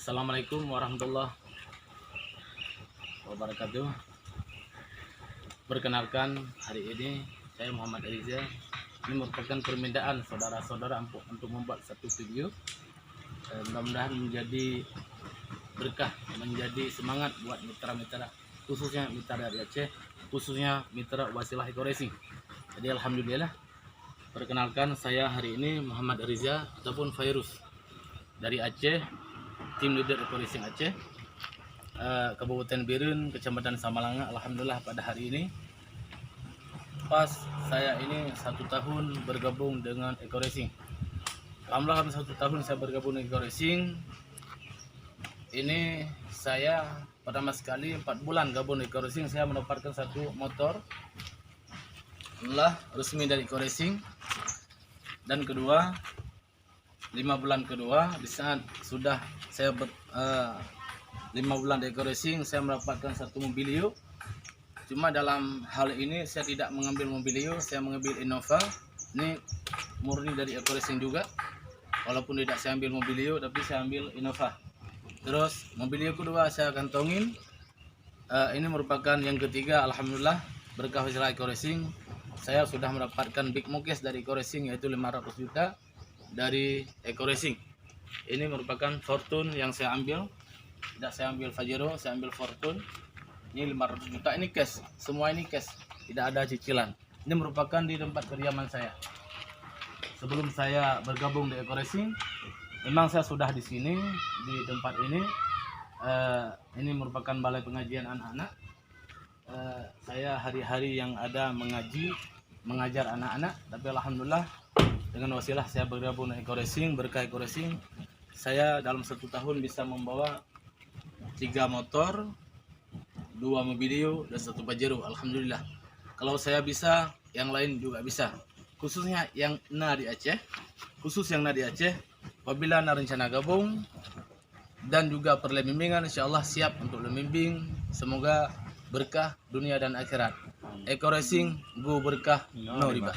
Assalamualaikum warahmatullahi wabarakatuh. Perkenalkan, hari ini saya Muhammad Riza. Ini merupakan permintaan saudara-saudara untuk membuat satu video. Mudah-mudahan menjadi berkah, menjadi semangat buat mitra-mitra, khususnya mitra dari Aceh, khususnya mitra Wasilah Eco Racing. Jadi alhamdulillah, perkenalkan saya hari ini Muhammad Riza ataupun Virus dari Aceh, tim leader Eco Racing Aceh, Kabupaten Birun, Kecamatan Samalanga. Alhamdulillah pada hari ini pas saya ini 1 tahun bergabung dengan Eco Racing. Alhamdulillah 1 tahun saya bergabung dengan Eco Racing. Ini saya pertama sekali 4 bulan gabung di Eco Racing, saya mendapatkan satu motor resmi dari Eco Racing. Dan kedua, 5 bulan kedua, di saat sudah saya 5 bulan di Eco Racing, saya mendapatkan satu mobilio. Cuma dalam hal ini saya tidak mengambil mobilio, saya mengambil Innova. Ini murni dari Eco Racing juga. Walaupun tidak saya ambil mobilio, tapi saya ambil Innova. Terus mobilio kedua saya kantongin. Ini merupakan yang ketiga. Alhamdulillah berkah Wasilah Eco Racing, saya sudah mendapatkan big mukes dari Eco Racing, yaitu 500 juta dari Eco Racing. Ini merupakan Fortune yang saya ambil. Tidak saya ambil Pajero, saya ambil Fortune. Ini 500 juta, ini cash, semua ini cash, tidak ada cicilan. Ini merupakan di tempat kediaman saya. Sebelum saya bergabung di Eco Racing, memang saya sudah di sini, di tempat ini. Ini merupakan balai pengajian anak-anak. Saya hari-hari yang ada mengaji, mengajar anak-anak. Tapi alhamdulillah dengan wasilah saya bergabung dengan Eco Racing, berkah Eco Racing, saya dalam 1 tahun bisa membawa 3 motor, 2 mobilio, dan 1 Pajero. Alhamdulillah. Kalau saya bisa, yang lain juga bisa. Khususnya yang di Aceh, apabila rencana gabung dan juga perlu bimbingan, insya Allah siap untuk membimbing. Semoga berkah dunia dan akhirat. Eco Racing, go berkah, no riba.